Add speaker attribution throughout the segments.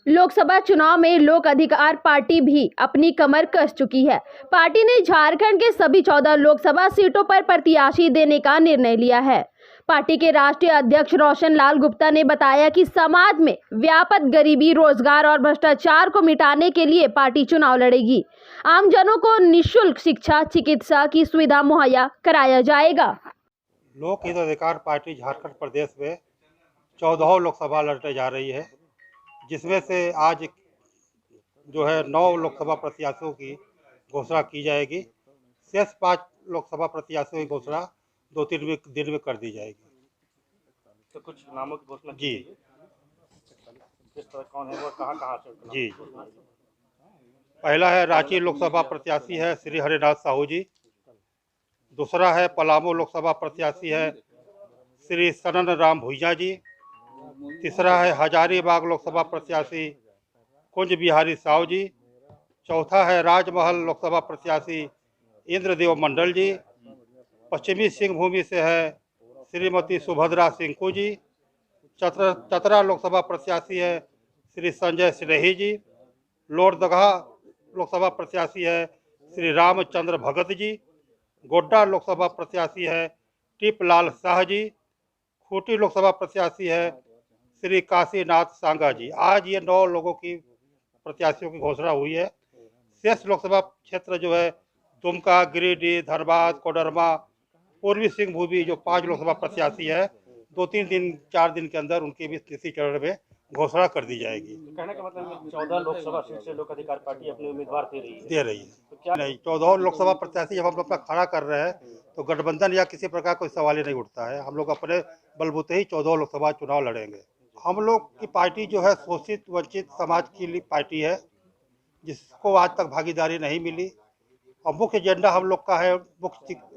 Speaker 1: लोकसभा चुनाव में लोक अधिकार पार्टी भी अपनी कमर कस चुकी है। पार्टी ने झारखंड के सभी 14 लोकसभा सीटों पर प्रत्याशी देने का निर्णय लिया है। पार्टी के राष्ट्रीय अध्यक्ष रोशन लाल गुप्ता ने बताया कि समाज में व्यापक गरीबी, रोजगार और भ्रष्टाचार को मिटाने के लिए पार्टी चुनाव लड़ेगी। आमजनों को निःशुल्क शिक्षा, चिकित्सा की सुविधा मुहैया कराया जाएगा।
Speaker 2: लोक हित अधिकार पार्टी झारखंड प्रदेश में 14 लोकसभा लड़ने जा रही है, जिसमें से आज जो है 9 लोकसभा प्रत्याशियों की घोषणा की जाएगी। शेष 5 लोकसभा प्रत्याशियों की घोषणा 2-3 दिन में कर दी जाएगी।
Speaker 3: तो कुछ नामों की घोषणा
Speaker 2: जी
Speaker 3: किस तरह, कौन है वो, कहाँ से?
Speaker 2: जी पहला है रांची लोकसभा प्रत्याशी है श्री हरिनाथ साहू जी। दूसरा है पलामू लोकसभा प्रत्याशी है श्री सनन राम भुइया जी। तीसरा है हजारीबाग लोकसभा प्रत्याशी कुंज बिहारी साव जी। चौथा है राजमहल लोकसभा प्रत्याशी इंद्रदेव मंडल जी। पश्चिमी सिंहभूमि से है श्रीमती सुभद्रा सिंकू जी। चतरा लोकसभा प्रत्याशी है श्री संजय सिन्ही जी। लोहरदगा लोकसभा प्रत्याशी है श्री रामचंद्र भगत जी। गोड्डा लोकसभा प्रत्याशी है टिपलाल शाह जी। खूंटी लोकसभा प्रत्याशी है श्री काशीनाथ सांगा जी। आज ये 9 लोगों की प्रत्याशियों की घोषणा हुई है। शेष लोकसभा क्षेत्र जो है दुमका, गिरिडीह, धनबाद, कोडरमा, पूर्वी सिंहभूमि जो 5 लोकसभा प्रत्याशी है, 2-3 दिन 4 दिन के अंदर उनकी भी तीसरी चरण में घोषणा कर दी जाएगी।
Speaker 3: तो कहने का मतलब 14 लोकसभा सीट से लोक अधिकार पार्टी अपने उम्मीदवार दे रही है।
Speaker 2: तो क्या नहीं, 14 लोकसभा प्रत्याशी जब हम अपना खड़ा कर रहे हैं तो गठबंधन या किसी प्रकार कोई सवाल ही नहीं उठता है। हम लोग अपने बलबूते ही 14 लोकसभा चुनाव लड़ेंगे। हम लोग की पार्टी जो है शोषित वंचित समाज की पार्टी है, जिसको आज तक भागीदारी नहीं मिली। और मुख्य एजेंडा हम लोग का है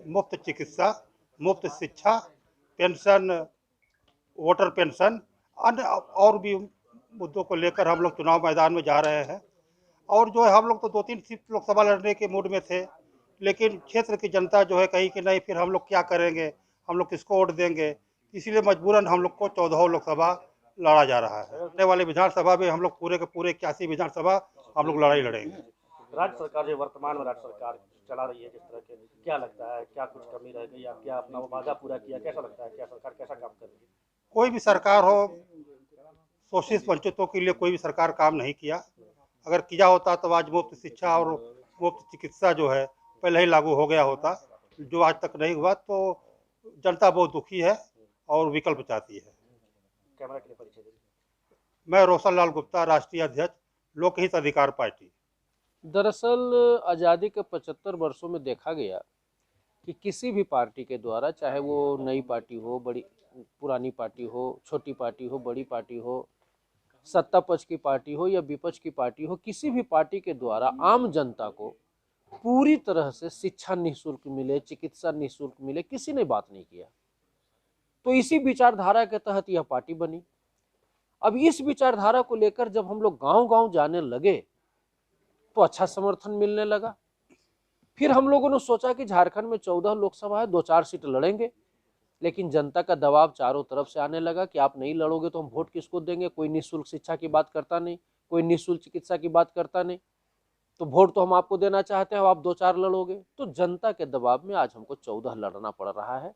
Speaker 2: मुफ्त चिकित्सा, मुफ्त शिक्षा, पेंशन, वोटर पेंशन, अन्य और भी मुद्दों को लेकर हम लोग चुनाव मैदान में जा रहे हैं। और जो है हम लोग तो 2-3 सीट लोकसभा लड़ने के मूड में थे, लेकिन क्षेत्र की जनता जो है कही कि नहीं, फिर हम लोग क्या करेंगे, हम लोग किसको वोट देंगे, इसीलिए मजबूरन हम लोग को 14 लोकसभा लड़ा जा रहा है। आने वाले विधानसभा में हम लोग पूरे के पूरे 81 विधानसभा हम लोग लड़ाई लड़ेंगे।
Speaker 3: राज्य सरकार जो वर्तमान में राज्य सरकार चला रही है, जिस तरह के, क्या लगता है, क्या कुछ कमी रह गई या क्या अपना वो वादा पूरा किया? कैसा लगता है, क्या सरकार कैसा काम कर रही है?
Speaker 2: कोई भी सरकार हो, शोषित वंचितों के लिए कोई भी सरकार काम नहीं किया। अगर किया होता तो आज मुफ्त शिक्षा और मुफ्त चिकित्सा जो है पहले ही लागू हो गया होता, जो आज तक नहीं हुआ। तो जनता बहुत दुखी है और विकल्प चाहती है।
Speaker 3: कैमरा के लिए परिचय दीजिए।
Speaker 2: मैं रोशन लाल गुप्ता, राष्ट्रीय अध्यक्ष लोकहित अधिकार पार्टी।
Speaker 4: दरअसल आज़ादी के 75 वर्षों में देखा गया कि किसी भी पार्टी के द्वारा, चाहे वो नई पार्टी हो, बड़ी पुरानी पार्टी हो, छोटी पार्टी हो, बड़ी पार्टी हो, सत्ता पक्ष की पार्टी हो या विपक्ष की पार्टी हो, किसी भी पार्टी के द्वारा आम जनता को पूरी तरह से शिक्षा निःशुल्क मिले, चिकित्सा निःशुल्क मिले, किसी ने बात नहीं किया। तो इसी विचारधारा के तहत यह पार्टी बनी। अब इस विचारधारा को लेकर जब हम लोग गांव-गांव जाने लगे तो अच्छा समर्थन मिलने लगा। फिर हम लोगों ने सोचा कि झारखंड में 14 लोकसभा है, 2-4 सीट लड़ेंगे, लेकिन जनता का दबाव चारों तरफ से आने लगा कि आप नहीं लड़ोगे तो हम वोट किसको देंगे। कोई निःशुल्क शिक्षा की बात करता नहीं, कोई निःशुल्क चिकित्सा की बात करता नहीं, तो वोट तो हम आपको देना चाहते हैं, आप 2-4 लड़ोगे। तो जनता के दबाव में आज हमको 14 लड़ना पड़ रहा है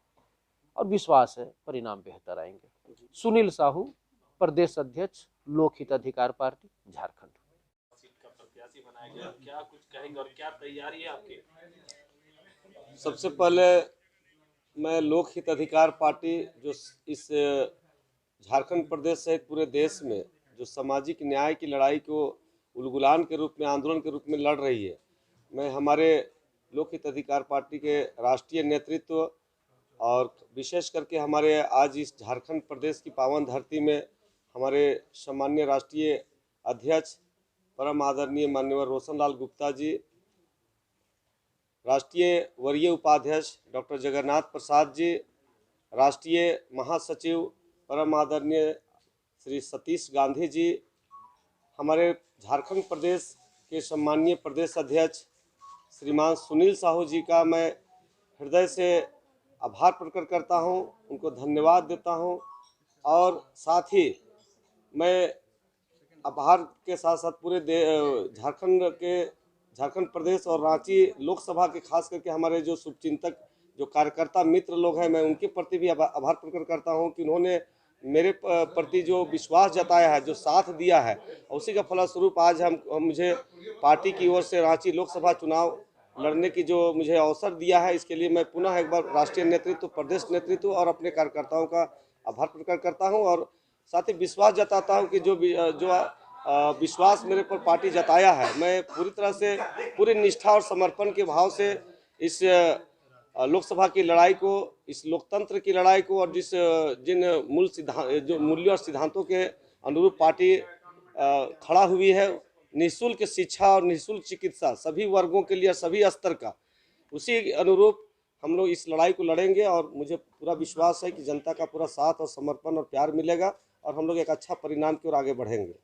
Speaker 4: और विश्वास है परिणाम बेहतर आएंगे। सुनील साहू, प्रदेश अध्यक्ष लोकहित अधिकार पार्टी, झारखंड।
Speaker 5: क्या कुछ कहेंगे और क्या तैयारी है आपकी?
Speaker 6: सबसे पहले मैं लोक हित अधिकार पार्टी जो इस झारखंड प्रदेश सहित पूरे देश में जो सामाजिक न्याय की लड़ाई को उलगुलान के रूप में, आंदोलन के रूप में लड़ रही है, मैं हमारे लोक हित अधिकार पार्टी के राष्ट्रीय नेतृत्व और विशेष करके हमारे आज इस झारखंड प्रदेश की पावन धरती में हमारे सम्माननीय राष्ट्रीय अध्यक्ष परम आदरणीय माननीय रोशन लाल गुप्ता जी, राष्ट्रीय वरीय उपाध्यक्ष डॉक्टर जगन्नाथ प्रसाद जी, राष्ट्रीय महासचिव परम आदरणीय श्री सतीश गांधी जी, हमारे झारखंड प्रदेश के सम्माननीय प्रदेश अध्यक्ष श्रीमान सुनील साहू जी का मैं हृदय से आभार प्रकट करता हूं, उनको धन्यवाद देता हूं। और साथ ही मैं आभार के साथ साथ पूरे झारखंड प्रदेश और रांची लोकसभा के खास करके हमारे जो शुभचिंतक जो कार्यकर्ता मित्र लोग हैं, मैं उनके प्रति भी आभार प्रकट करता हूं कि उन्होंने मेरे प्रति जो विश्वास जताया है, जो साथ दिया है, उसी का फलस्वरूप आज मुझे पार्टी की ओर से रांची लोकसभा चुनाव लड़ने की जो मुझे अवसर दिया है, इसके लिए मैं पुनः एक बार राष्ट्रीय नेतृत्व, प्रदेश नेतृत्व और अपने कार्यकर्ताओं का आभार प्रकट करता हूं और साथ ही विश्वास जताता हूं कि जो विश्वास मेरे पर पार्टी जताया है, मैं पूरी तरह से पूरी निष्ठा और समर्पण के भाव से इस लोकसभा की लड़ाई को, इस लोकतंत्र की लड़ाई को और जिन मूल्यों और सिद्धांतों के अनुरूप पार्टी खड़ा हुई है, निःशुल्क शिक्षा और निःशुल्क चिकित्सा सभी वर्गों के लिए, सभी स्तर का, उसी अनुरूप हम लोग इस लड़ाई को लड़ेंगे और मुझे पूरा विश्वास है कि जनता का पूरा साथ और समर्पण और प्यार मिलेगा और हम लोग एक अच्छा परिणाम की ओर आगे बढ़ेंगे।